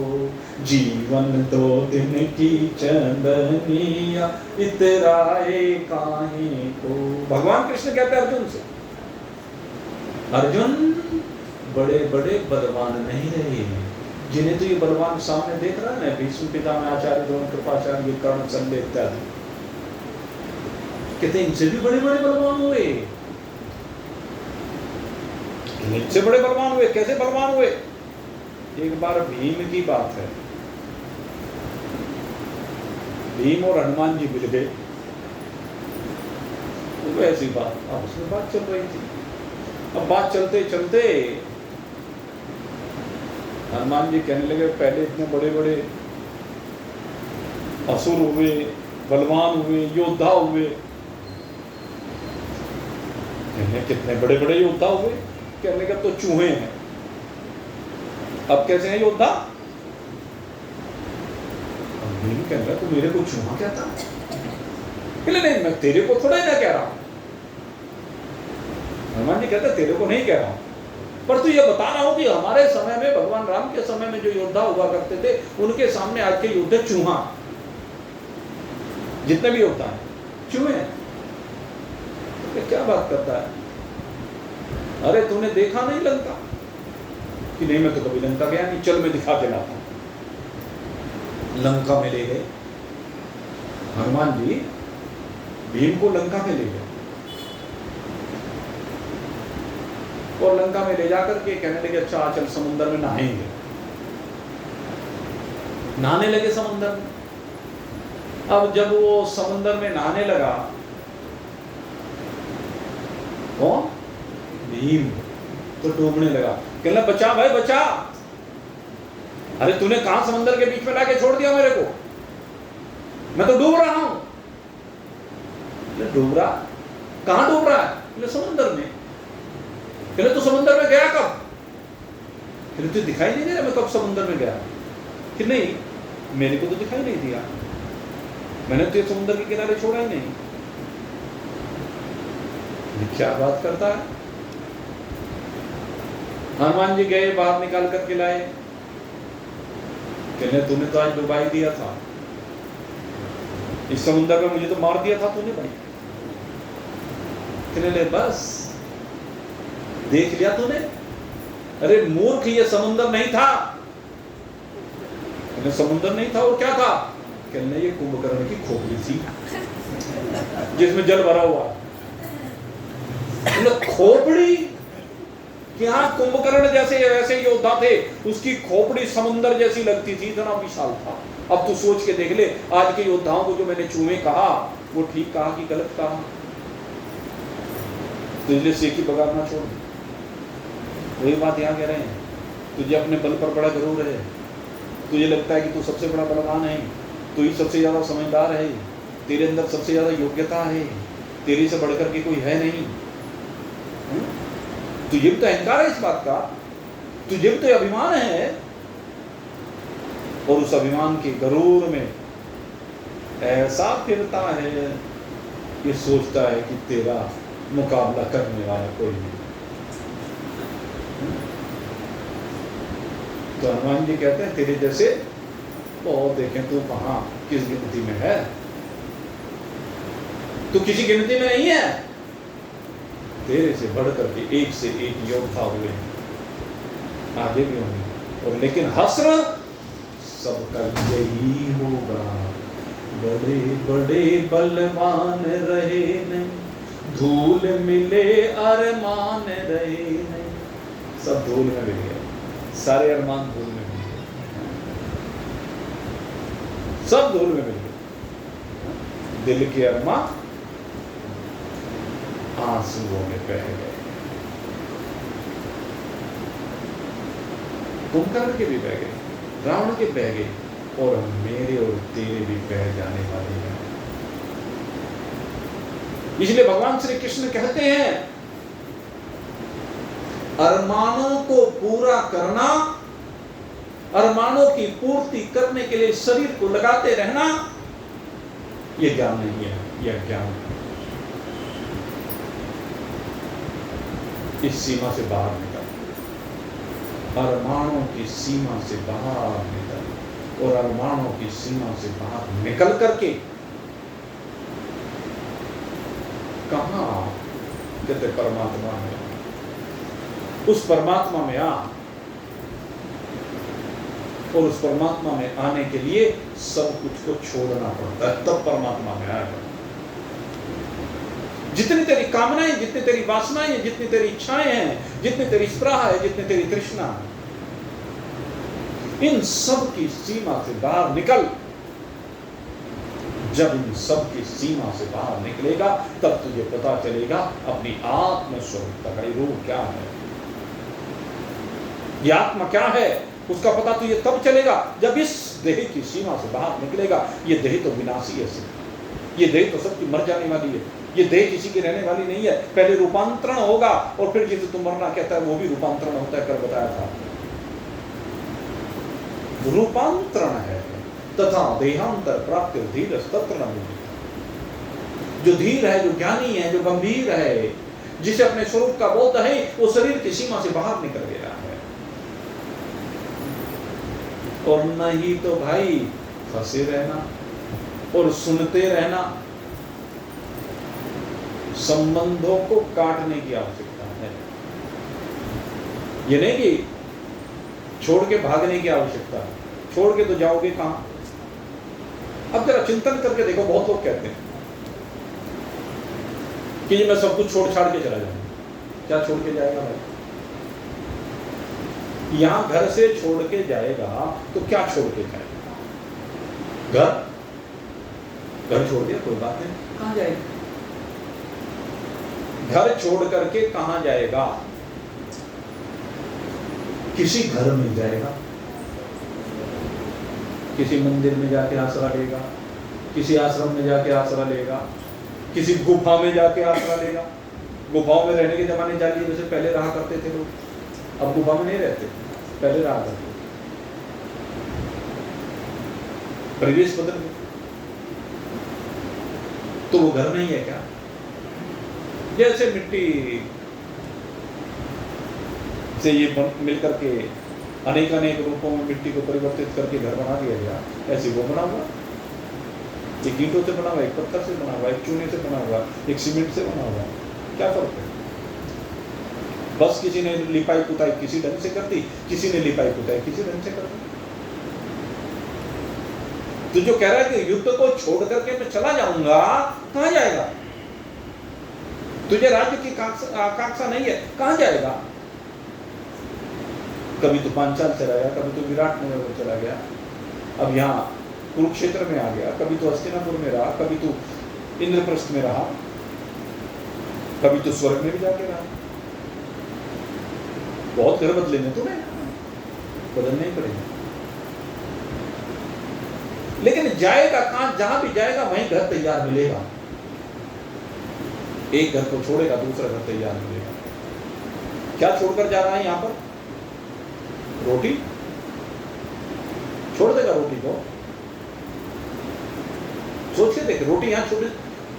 जीवन 2 दिन की चंदनिया, इतराए काहे को। भगवान कृष्ण कहते हैं अर्जुन से, अर्जुन बड़े बड़े बलवान नहीं रहे, जिन्हें तो ये बलवान सामने देख रहा है ना, भीष्म पितामह, आचार्य द्रोण, कृपाचार्य, कर्ण, संजय इत्यादि, कहते इनसे भी बड़े बड़े बलवान हुए, इनसे बड़े बलवान हुए। कैसे बलवान हुए? एक बार भीम की बात है, भीम और हनुमान जी मिल गए, तो ऐसी बात, अब उसमें बात चल रही थी। अब बात चलते चलते हनुमान जी कहने लगे, पहले इतने बड़े बड़े असुर हुए, बलवान हुए, योद्धा हुए, कितने बड़े बड़े योद्धा हुए, कहने लगे तो चूहे हैं, अब कैसे हैं योद्धा? भीम कहने लगा, तो मेरे को चूहा कहता? नहीं, मैं तेरे को थोड़ा ही ना कह रहा हूं। हनुमान जी कहते तेरे को नहीं कह रहा हूं, पर तू ये बता रहा हूं कि हमारे समय में, भगवान राम के समय में जो योद्धा हुआ करते थे, उनके सामने आज के योद्धा चूहा, जितने भी योद्धा हैं चूहे हैं। तो क्या बात करता है? अरे तूने देखा नहीं लंका? कि नहीं, मैं तो कभी लंका गया नहीं, चल मैं दिखा के लाता हूं। लंका में ले गए हनुमान जी, भीम को लंका में ले गए, और लंका में ले जाकर के कहने लगे, अच्छा चल समुद्र में नहाएंगे। नहाने लगे समुद्र में। अब जब वो समुद्र में नहाने लगा, कौन? भीम, तो डूबने लगा। कहने लगा, बचा भाई बचा। अरे तूने कहां समुद्र के बीच में लाके छोड़ दिया मेरे को, मैं तो डूब रहा हूं। डूब रहा? कहां डूब रहा है? समुद्र में। कहले तू समुद्र में गया कब? कहले तुझे दिखाई नहीं दे रहा मैं कब समुद्र में गया? कि नहीं, मेरे को तो दिखाई नहीं दिया, मैंने तुझे समुद्र के किनारे छोड़ा ही नहीं। क्या बात करता है? हनुमान जी गए, बाहर निकाल करके लाए, कहने तूने तो आज डुबाई दिया था, इस समुद्र में मुझे तो मार दिया था तूने भाई। कहने बस देख लिया तूने? अरे मूर्ख, ये समुद्र नहीं था। समुद्र नहीं था और क्या था? कहने ये कुंभकर्ण की खोपड़ी थी जिसमें जल भरा हुआ। खोपड़ी? क्या कुंभकर्ण जैसे वैसे योद्धा थे, उसकी खोपड़ी समुद्र जैसी लगती थी, इतना विशाल था। अब तू सोच के देख ले, आज के योद्धाओं को जो मैंने चूहे कहा, वो ठीक कहा कि गलत कहा? तो इसलिए सेकी बगाड़ना छोड़ दे। वही बात यहाँ कह रहे हैं, तुझे अपने बल पर बड़ा गर्व है, तुझे लगता है कि तू सबसे बड़ा बलवान है, तू ही सबसे ज्यादा समझदार है, तेरे अंदर सबसे ज्यादा योग्यता है, तेरे से बढ़कर के कोई है नहीं। तुझे भी तो अहंकार है इस बात का, तुझे भी तो अभिमान है, और उस अभिमान के गरूर में ऐसा फिरता है कि सोचता है कि तेरा मुकाबला करने वाला कोई नहीं। तो हनुमान जी कहते हैं तेरे जैसे बहुत देखें, तू कहां किस गिनती में है, तू किसी गिनती में नहीं है, तेरे से बढ़कर के एक से एक योद्धा हुए हैं, आगे भी होंगे, और लेकिन हस्र सबका यही होगा। बड़े बड़े बलवान रहे नहीं, धूल मिले अरमान रहे नहीं। सब धूल में मिल गए, सारे अरमान धूल में मिल गए, सब धूल में मिल गए। दिल के अरमान आंसुओं में बह गए। कुंभकर्ण के भी बह गए, रावण के बह गए, और मेरे और तेरे भी बह जाने वाले हैं। इसलिए भगवान श्री कृष्ण कहते हैं, अरमानों को पूरा करना, अरमानों की पूर्ति करने के लिए शरीर को लगाते रहना, यह ज्ञान नहीं है, यह ज्ञान है। इस सीमा से बाहर निकल, अरमानों की सीमा से बाहर निकल, और अरमानों की सीमा से बाहर निकल करके कहां कहते परमात्मा में, उस परमात्मा में आ, और उस परमात्मा में आने के लिए सब कुछ को छोड़ना पड़ता है, तब परमात्मा में आएगा। जितनी तेरी कामनाएं, जितनी तेरी वासनाएं, जितनी तेरी इच्छाएं हैं, जितनी तेरी स्पृहा है, जितनी तेरी तृष्णा है, इन सब की सीमा से बाहर निकल। जब इन सब की सीमा से बाहर निकलेगा तब तुझे पता चलेगा अपनी आत्म स्वरूप का रूप क्या है, ये आत्मा क्या है, उसका पता तुझे तब चलेगा जब इस देह की सीमा से बाहर निकलेगा। ये देह तो विनाशी है, ये देह तो सबकी मर जाने वाली है, ये देह किसी की रहने वाली नहीं है। पहले रूपांतरण होगा और फिर जिसे तुम मरना कहता है वो भी रूपांतरण होता है, कर बताया था। रूपांतरण है, तथा देहांतर प्राप्ति धीर तत्र न मिलती। जो धीर है, जो ज्ञानी है, जो गंभीर है, जिसे अपने स्वरूप का बोध है, वो शरीर की सीमा से बाहर निकल गया है। और नहीं तो भाई फंसे रहना और सुनते रहना, संबंधों को काटने की आवश्यकता है। ये नहीं कि छोड़ के भागने की आवश्यकता है, छोड़ के तो जाओगे कहां। अब जरा चिंतन करके देखो, बहुत लोग कहते हैं कि ये मैं सब कुछ छोड़ छाड़ के चला जाऊंगा। क्या छोड़ के जाएगा भाई? यहां घर से छोड़ के जाएगा तो क्या छोड़ के जाएगा? घर छोड़ दिया कोई बात नहीं, कहां जाएगा? घर छोड़ करके कहां जाएगा? किसी घर में जाएगा, किसी मंदिर में जाके आसरा लेगा, किसी आश्रम में जाके आसरा लेगा, किसी गुफा में जाके आसरा लेगा। गुफाओं में रहने के जमाने जाइए, जैसे पहले रहा करते थे लोग, अब गुफा में नहीं रहते, पहले रहा करते। परिवेश बदल गया, तो वो घर नहीं है क्या? जैसे मिट्टी से ये मिलकर के अनेक अनेक रूपों में मिट्टी को परिवर्तित करके घर बना दिया गया, ऐसे वो बना हुआ, एक ईंटों से बना हुआ, एक पत्थर से बना हुआ, एक चूने से बना हुआ, एक सीमेंट से बना हुआ। क्या फर्क है? बस किसी ने लिपाई पुताई किसी ढंग से कर दी, किसी ने लिपाई पुताई किसी ढंग से कर दी। तो जो कह रहा है कि युद्ध को छोड़ करके मैं चला जाऊंगा, कहां जाएगा? तुझे राज्य की आकांक्षा नहीं है, कहां जाएगा? कभी तो पांचाल चला गया, कभी तो विराट नगर चला गया, अब यहाँ कुरुक्षेत्र में आ गया, कभी तो हस्तिनापुर में रहा, कभी तो इंद्रप्रस्थ में रहा, कभी तो स्वर्ग में भी जाके रहा। बहुत घर बदलेंगे तुम्हें, बदलने ही पड़ेगा। लेकिन जाएगा कहां? जहां भी जाएगा वहीं घर तैयार मिलेगा। एक घर को छोड़ेगा, दूसरा घर तैयार मिलेगा। क्या छोड़कर जा रहा है यहाँ पर? रोटी छोड़ देगा, रोटी को सोच के देख। रोटी यहाँ छोड़,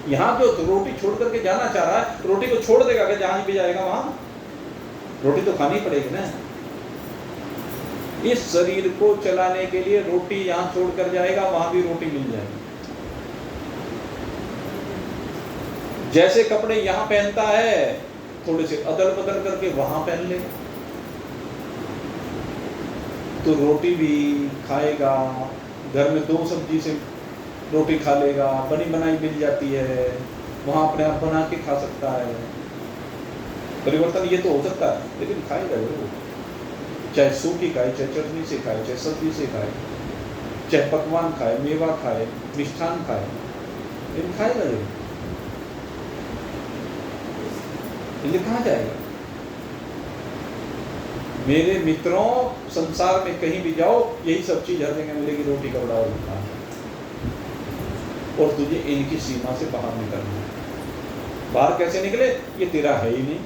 यहाँ जो रोटी छोड़ करके जाना चाह रहा है, रोटी को छोड़ देगा कि जहां भी जाएगा वहां रोटी तो खानी पड़ेगी ना। इस शरीर को चलाने के लिए रोटी यहां छोड़कर जाएगा, वहां भी रोटी मिल जाएगी। जैसे कपड़े यहां पहनता है, थोड़े से अदल बदल करके वहां पहन लेगा, तो रोटी भी खाएगा। घर में 2 सब्जी से रोटी खा लेगा, बनी बनाई मिल जाती है, वहां अपने आप बना के खा सकता है। परिवर्तन ये तो हो सकता है, लेकिन खाएगा जरूर। चाहे सूखी खाए, चाहे चटनी से खाए, चाहे सब्जी से खाए, चाहे पकवान खाए, मेवा खाए, मिष्ठान खाए, लेकिन खाएगा जरूर। इसलिए कहाँ जाएगा? मेरे मित्रों, संसार में कहीं भी जाओ यही सब चीज हर जगह मिलेगी, रोटी कपड़ा और मकान, और तुझे इनकी सीमा से बाहर निकलना है। बाहर कैसे निकले? ये तेरा है ही नहीं,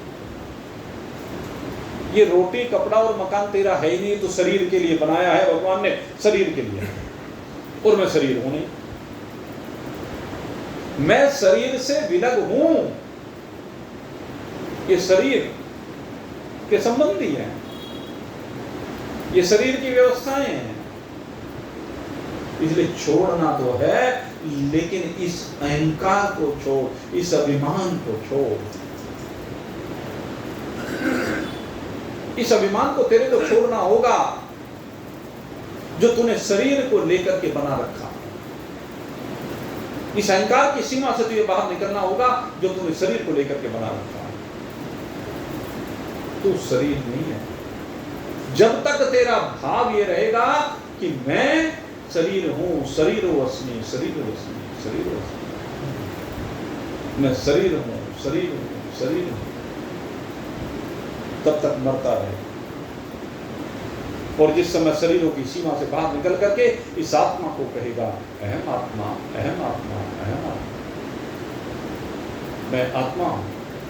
ये रोटी कपड़ा और मकान तेरा है ही नहीं, तो शरीर के लिए बनाया है भगवान ने, शरीर के लिए, और मैं शरीर हूं नहीं, मैं शरीर से विलग हूं, ये शरीर के संबंधी है, ये शरीर की व्यवस्थाएं हैं, इसलिए छोड़ना तो है, लेकिन इस अहंकार को छोड़, इस अभिमान को छोड़। इस अभिमान को तेरे को छोड़ना होगा जो तूने शरीर को लेकर के बना रखा। इस अहंकार की सीमा से तुझे बाहर निकलना होगा जो तूने शरीर को लेकर के बना रखा। तू शरीर नहीं है। जब तक तेरा भाव ये रहेगा कि मैं शरीर हूं, शरीरोऽस्मि, शरीरोऽस्मि, शरीरोऽस्मि, मैं शरीर हूं, शरीर हूं, शरीर हूं, तब तक मरता रहे। और जिस समय शरीरों की सीमा से बाहर निकल करके इस आत्मा को कहेगा अहम आत्मा, अहम आत्मा, अहम आत्मा, मैं आत्मा हूं,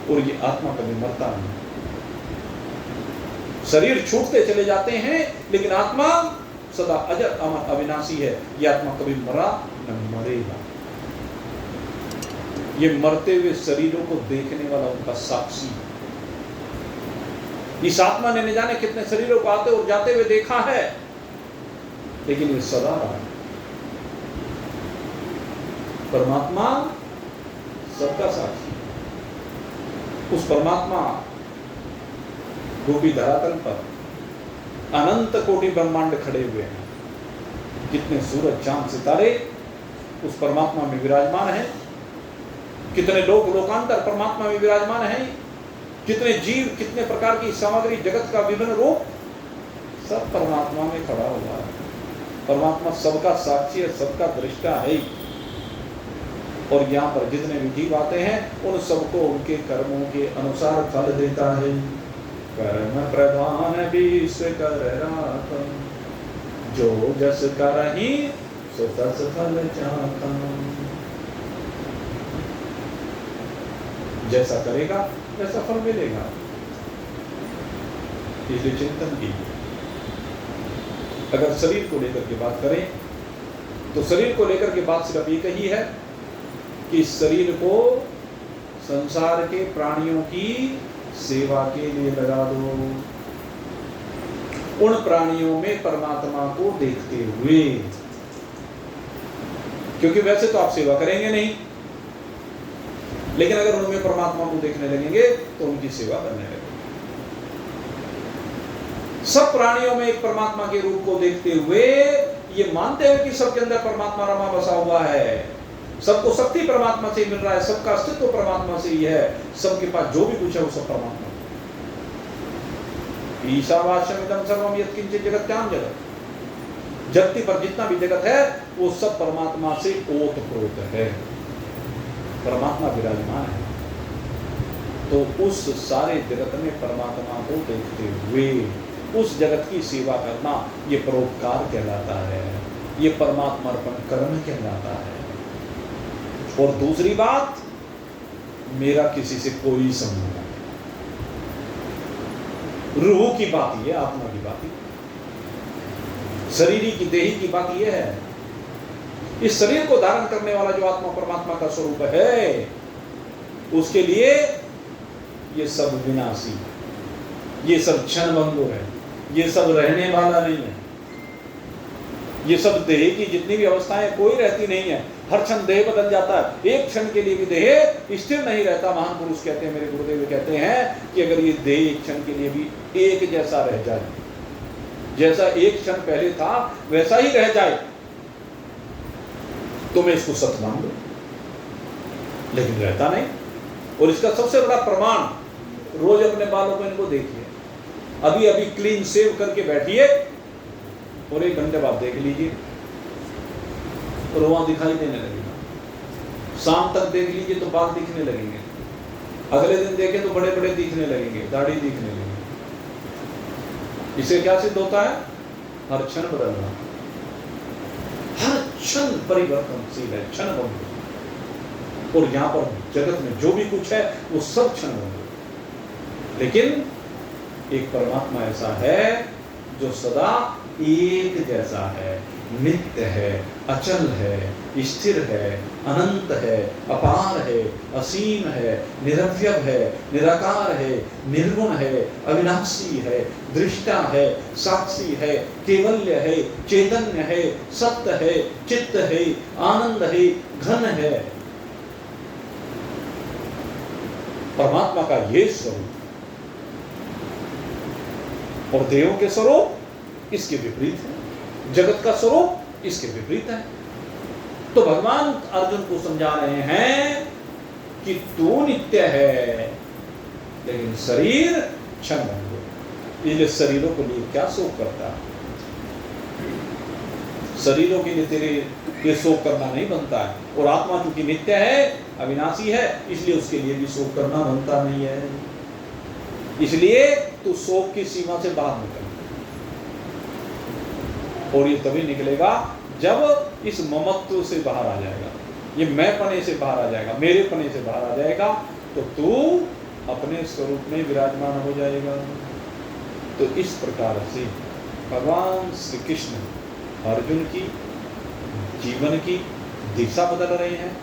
और ये आत्मा कभी मरता नहीं। शरीर छूटते चले जाते हैं, लेकिन आत्मा सदा अजर अमर अविनाशी है। ये आत्मा कभी मरा न मरेगा। ये मरते हुए शरीरों को देखने वाला उनका साक्षी है। इस आत्मा ने न जाने कितने शरीरों को आते और जाते हुए देखा है, लेकिन ये सदा रहा। परमात्मा सबका साक्षी है। उस परमात्मा रूपी धरातल पर अनंत कोटि ब्रह्मांड खड़े हुए हैं। कितने सूरज चांद सितारे उस परमात्मा में विराजमान हैं। कितने लोक लोकांतर परमात्मा में विराजमान हैं। कितने जीव, कितने प्रकार की सामग्री, जगत का विभिन्न रूप, सब परमात्मा में खड़ा हुआ है। परमात्मा सबका साक्षी है, सबका दृष्टा है। और यहाँ पर जितने भी जीव आते हैं उन सबको उनके कर्मों के अनुसार फल देता है। कर्म प्रधान विश्व कर राखा, जो जस करहि सो तस फल चाखा। जैसा करेगा वैसा फल मिलेगा। इसलिए चिंतन कीजिए। अगर शरीर को लेकर के बात करें तो शरीर को लेकर के बात सिर्फ एक ही है कि शरीर को संसार के प्राणियों की सेवा के लिए लगा दो। उन प्राणियों में परमात्मा को देखते हुए, क्योंकि वैसे तो आप सेवा करेंगे नहीं, लेकिन अगर उनमें परमात्मा को देखने लगेंगे तो उनकी सेवा करने लगेंगे। सब प्राणियों में एक परमात्मा के रूप को देखते हुए ये मानते हुए कि सबके अंदर परमात्मा रमा बसा हुआ है, सबको शक्ति परमात्मा से ही मिल रहा है, सबका अस्तित्व परमात्मा से ही है, सबके पास जो भी कुछ है वो सब परमात्मा। ईशावास्यमिदं सर्वं यत्किंचित् जगत्यां जगत्, जगती पर जितना भी जगत है वो सब परमात्मा से ओतप्रोत है, परमात्मा विराजमान है। तो उस सारे जगत में परमात्मा को देखते हुए उस जगत की सेवा करना ये परोपकार कहलाता है, ये परमात्मा अर्पण कर्म कहलाता है। और दूसरी बात, मेरा किसी से कोई संबंध नहीं। रूह की बात ये, आत्मा की बात ये, शरीरी की देही की बात ये है। इस शरीर को धारण करने वाला जो आत्मा परमात्मा का स्वरूप है, उसके लिए ये सब विनाशी, ये सब क्षणभंगुर है, ये सब रहने वाला नहीं है। ये सब देह की जितनी भी अवस्थाएं कोई रहती नहीं है, हर क्षण देह बदल जाता है। एक क्षण के लिए भी देह स्थिर नहीं रहता। महान पुरुष कहते हैं, मेरे गुरुदेव कहते हैं कि अगर ये देह एक क्षण के लिए भी एक जैसा रह जाए, जैसा एक क्षण पहले था वैसा ही रह जाए, तो मैं इसको सत्य मान लूं, लेकिन रहता नहीं। और इसका सबसे बड़ा प्रमाण, रोज अपने बालों को इनको देखिए, अभी अभी क्लीन शेव करके बैठिए और 1 घंटे बाद देख लीजिए, रोआ दिखाई देने लगेगा। शाम तक देख लीजिए तो बाल दिखने लगेंगे, अगले दिन देखें तो बड़े बड़े दिखने लगेंगे, दाढ़ी दिखने लगेगी। इसे क्या सिद्ध होता है? हर क्षण बदलना, हर क्षण परिवर्तनशील है, क्षण बंधु। और यहां पर जगत में जो भी कुछ है वो सब क्षण बंधु। लेकिन एक परमात्मा ऐसा है जो सदा एक जैसा है, नित्य है, अचल है, स्थिर है, अनंत है, अपार है, असीम है, निरवयव है, निराकार है, निर्गुण है, अविनाशी है, दृष्टा है, साक्षी है, केवल्य है, चैतन्य है, सत्य है, चित्त है, आनंद है, घन है। परमात्मा का ये स्वरूप और देवों के स्वरूप इसके विपरीत है, जगत का स्वरूप इसके विपरीत है। तो भगवान अर्जुन को समझा रहे हैं कि तू नित्य है लेकिन शरीर क्षण बंधु। इसलिए शरीरों को लिए क्या शोक करता? शरीरों के लिए तेरे ये शोक करना नहीं बनता है। और आत्मा चूंकि नित्य है, अविनाशी है, इसलिए उसके लिए भी शोक करना बनता नहीं है। इसलिए तू शोक की सीमा से बाहर निकल, और ये तभी निकलेगा जब इस ममत्व से बाहर आ जाएगा, ये मैं पने से बाहर आ जाएगा, मेरे पने से बाहर आ जाएगा, तो तू अपने स्वरूप में विराजमान हो जाएगा। तो इस प्रकार से भगवान श्री कृष्ण अर्जुन की जीवन की दिशा बदल रहे हैं,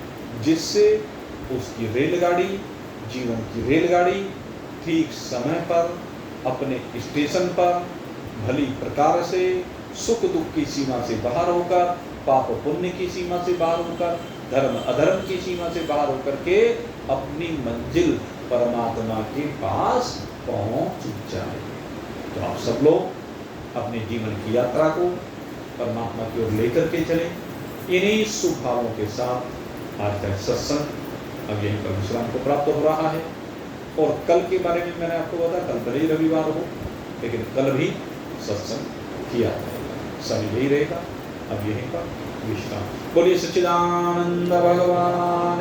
जिससे उसकी रेलगाड़ी, जीवन की रेलगाड़ी ठीक समय पर अपने स्टेशन पर भली प्रकार से सुख दुख की सीमा से बाहर होकर, पाप पुण्य की सीमा से बाहर होकर, धर्म अधर्म की सीमा से बाहर होकर के अपनी मंजिल परमात्मा के पास पहुंच जाए। तो आप सब लोग अपने जीवन की यात्रा को परमात्मा की ओर लेकर के चलें। इन्हीं शुभ भावों के साथ आज का सत्संग अब यहीं पर विश्राम को प्राप्त हो रहा है। और कल के बारे में मैंने आपको बताया, कल भले ही रविवार हो लेकिन कल भी सत्संग किया जाएगा, सही यही रहेगा। अब यहीं पर विश्राम। बोलिए सच्चिदानंद भगवान